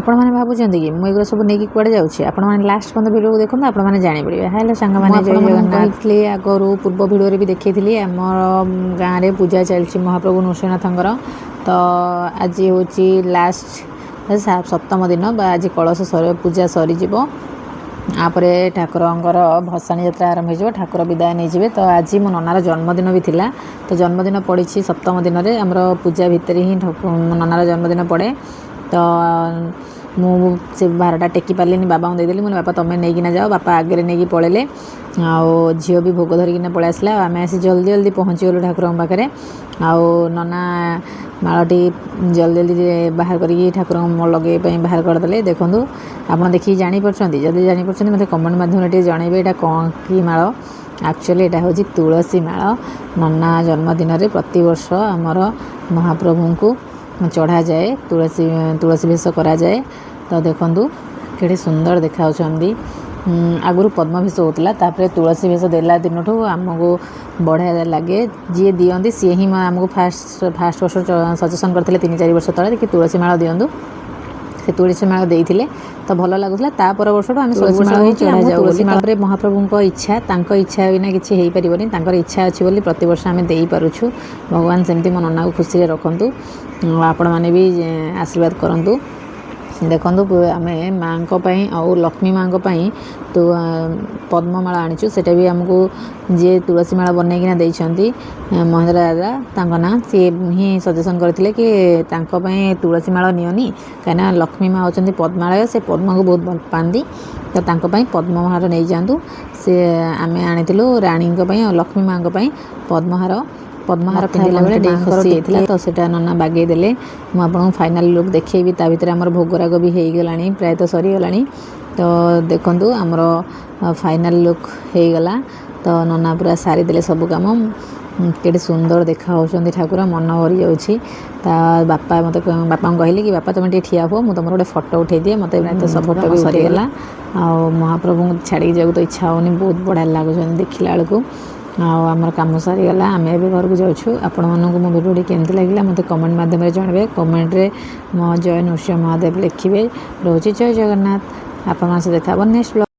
ଆପଣମାନେ ଭାବୁଛନ୍ତି କି ମୁଁ ଏଗୁଡ଼ା ସବୁ ନେଇକି କୁଆଡ଼େ ଯାଉଛି? ଆପଣମାନେ ଲାଷ୍ଟ ପର୍ଯ୍ୟନ୍ତ ଭିଡ଼ିଓକୁ ଦେଖନ୍ତୁ, ଆପଣମାନେ ଜାଣିପାରିବେ। ହ୍ୟାଲୋ ସାଙ୍ଗମାନେ, ଜୟ ଜଗନ୍ନାଥ। କହିଥିଲି ଆଗରୁ ପୂର୍ବ ଭିଡ଼ିଓରେ ବି ଦେଖେଇଥିଲି, ଆମର ଗାଁରେ ପୂଜା ଚାଲିଛି ମହାପ୍ରଭୁ ନୃସିଂହନାଥଙ୍କର। ତ ଆଜି ହେଉଛି ଲାଷ୍ଟ ସପ୍ତମ ଦିନ ବା ଆଜି କଳସ ପୂଜା ସରିଯିବ। ତାପରେ ଠାକୁରଙ୍କର ଭସାଣି ଯାତ୍ରା ଆରମ୍ଭ ହୋଇଯିବ, ଠାକୁର ବିଦାୟ ନେଇଯିବେ। ତ ଆଜି ମୋ ନନାର ଜନ୍ମଦିନ ବି ଥିଲା। ତ ଜନ୍ମଦିନ ପଡ଼ିଛି ସପ୍ତମ ଦିନରେ, ଆମର ପୂଜା ଭିତରେ ହିଁ ମୋ ନନାର ଜନ୍ମଦିନ ପଡ଼େ। ତ ମୁଁ ସେ ଭାରଟା ଟେକି ପାରିଲିନି, ବାବାଙ୍କୁ ଦେଇଦେଲି। ମୁଁ ବାପା ତୁମେ ନେଇକିନା ଯାଅ। ବାପା ଆଗରେ ନେଇକି ପଳେଇଲେ, ଆଉ ଝିଅ ବି ଭୋଗ ଧରିକିନା ପଳେଇ ଆସିଲା। ଆମେ ଆସି ଜଲ୍ଦି ଜଲ୍ଦି ପହଞ୍ଚିଗଲୁ ଠାକୁରଙ୍କ ପାଖରେ। ଆଉ ନନା ମାଳଟି ଜଲ୍ଦି ଜଲ୍ଦି ବାହାର କରିକି ଠାକୁରଙ୍କୁ ଲଗାଇବା ପାଇଁ ବାହାର କରିଦେଲେ। ଦେଖନ୍ତୁ, ଆପଣ ଦେଖିକି ଜାଣିପାରୁଛନ୍ତି? ଯଦି ଜାଣିପାରୁଛନ୍ତି ମୋତେ କମେଣ୍ଟ ମାଧ୍ୟମରେ ଟିକେ ଜଣାଇବେ ଏଇଟା କ'ଣ କି ମାଳ। ଆକ୍ଚୁଆଲି ଏଇଟା ହେଉଛି ତୁଳସୀ ମାଳ। ନନା ଜନ୍ମଦିନରେ ପ୍ରତିବର୍ଷ ଆମର ମହାପ୍ରଭୁଙ୍କୁ ଚଢ଼ାଯାଏ, ତୁଳସୀ ବେଶ କରାଯାଏ। ତ ଦେଖନ୍ତୁ କେଡ଼େ ସୁନ୍ଦର ଦେଖାଯାଉଛନ୍ତି। ଆଗରୁ ପଦ୍ମ ବେଶ ହେଉଥିଲା, ତାପରେ ତୁଳସୀ ବେଶ ଦେଲା ଦିନଠୁ ଆମକୁ ବଢ଼ିଆ ଲାଗେ। ଯିଏ ଦିଅନ୍ତି ସିଏ ହିଁ ଆମକୁ ଫାଷ୍ଟ ବର୍ଷ ସଜେସନ୍ କରିଥିଲେ 3-4 ବର୍ଷ ତଳେ କି ତୁଳସୀ ମାଳ ଦିଅନ୍ତୁ। ସେ ତୁଳସୀ ମାଳ ଦେଇଥିଲେ, ତ ଭଲ ଲାଗୁଥିଲା। ତା ପର ବର୍ଷଠୁ ଆମେ ତୁଳସୀ ମାଳ ହିଁ ଚଢ଼ାଯାଉ ବୋଲି। ତାପରେ ମହାପ୍ରଭୁଙ୍କ ଇଚ୍ଛା, ତାଙ୍କ ଇଚ୍ଛା ବିନା କିଛି ହେଇପାରିବନି। ତାଙ୍କର ଇଚ୍ଛା ଅଛି ବୋଲି ପ୍ରତିବର୍ଷ ଆମେ ଦେଇପାରୁଛୁ। ଭଗବାନ ସେମିତି ମୋ ନନାକୁ ଖୁସିରେ ରଖନ୍ତୁ। ଆପଣମାନେ ବି ଆଶୀର୍ବାଦ କରନ୍ତୁ। ଦେଖନ୍ତୁ, ଆମେ ମାଆଙ୍କ ପାଇଁ ଆଉ ଲକ୍ଷ୍ମୀ ମାଆଙ୍କ ପାଇଁ ପଦ୍ମମାଳ ଆଣିଛୁ। ସେଇଟା ବି ଆମକୁ ଯିଏ ତୁଳସୀ ମାଳ ବନେଇକିନା ଦେଇଛନ୍ତି, ମହେନ୍ଦ୍ର ଦାଦା ତାଙ୍କ ନାଁ, ସିଏ ହିଁ ସଜେସନ୍ କରିଥିଲେ କି ତାଙ୍କ ପାଇଁ ତୁଳସୀ ମାଳ ନିଅନି, କାହିଁକିନା ଲକ୍ଷ୍ମୀ ମାଆ ହେଉଛନ୍ତି ପଦ୍ମାଳୟ, ସେ ପଦ୍ମକୁ ବହୁତ ଭଲ ପାଆନ୍ତି। ତ ତାଙ୍କ ପାଇଁ ପଦ୍ମହାର ନେଇଯାଆନ୍ତୁ। ସେ ଆମେ ଆଣିଥିଲୁ ରାଣୀଙ୍କ ପାଇଁ ଆଉ ଲକ୍ଷ୍ମୀ ମାଆଙ୍କ ପାଇଁ ପଦ୍ମହାର ପିନ୍ଧିଲା ବେଳେ ଟିକେ ଖସି ଯାଇଥିଲା, ତ ସେଇଟା ନନା ବାଗେଇ ଦେଲେ। ମୁଁ ଆପଣଙ୍କୁ ଫାଇନାଲ୍ ଲୁକ୍ ଦେଖେଇବି। ତା ଭିତରେ ଆମର ଭୋଗରାଗ ବି ହେଇଗଲାଣି, ପ୍ରାୟତଃ ସରିଗଲାଣି। ତ ଦେଖନ୍ତୁ ଆମର ଫାଇନାଲ୍ ଲୁକ୍ ହେଇଗଲା। ତ ନନା ପୁରା ସାରିଦେଲେ ସବୁ କାମ। କେଡ଼େ ସୁନ୍ଦର ଦେଖା ହେଉଛନ୍ତି ଠାକୁର, ମନ ଭରି ଯାଉଛି। ତା ବାପାଙ୍କୁ କହିଲି କି ବାପା ତୁମେ ଟିକେ ଠିଆ ହୁଅ, ମୁଁ ତୁମର ଗୋଟେ ଫଟୋ ଉଠାଇଦିଏ। ମୋତେ ପ୍ରାୟତଃ ସବୁ ଫଟୋ ବି ସରିଗଲା। ଆଉ ମହାପ୍ରଭୁଙ୍କୁ ଛାଡ଼ିକି ଯିବାକୁ ତ ଇଚ୍ଛା ହେଉନି, ବହୁତ ବଢ଼ିଆ ଲାଗୁଛନ୍ତି ଦେଖିଲା ବେଳକୁ। ଆଉ ଆମର କାମ ସରିଗଲା, ଆମେ ଏବେ ଘରକୁ ଯାଉଛୁ। ଆପଣମାନଙ୍କୁ ମୋ ଭିଡ଼ିଓଟି କେମିତି ଲାଗିଲା ମୋତେ କମେଣ୍ଟ ମାଧ୍ୟମରେ ଜଣାଇବେ। କମେଣ୍ଟରେ ମୋ ଜୟ ନୃସିଂହ ମହାଦେବ ଲେଖିବେ। ରହୁଛି, ଜୟ ଜଗନ୍ନାଥ। ଆପଣମାନଙ୍କ ସହ ଦେଖା ହେବ ନେକ୍ସଟ ବ୍ଲଗ୍।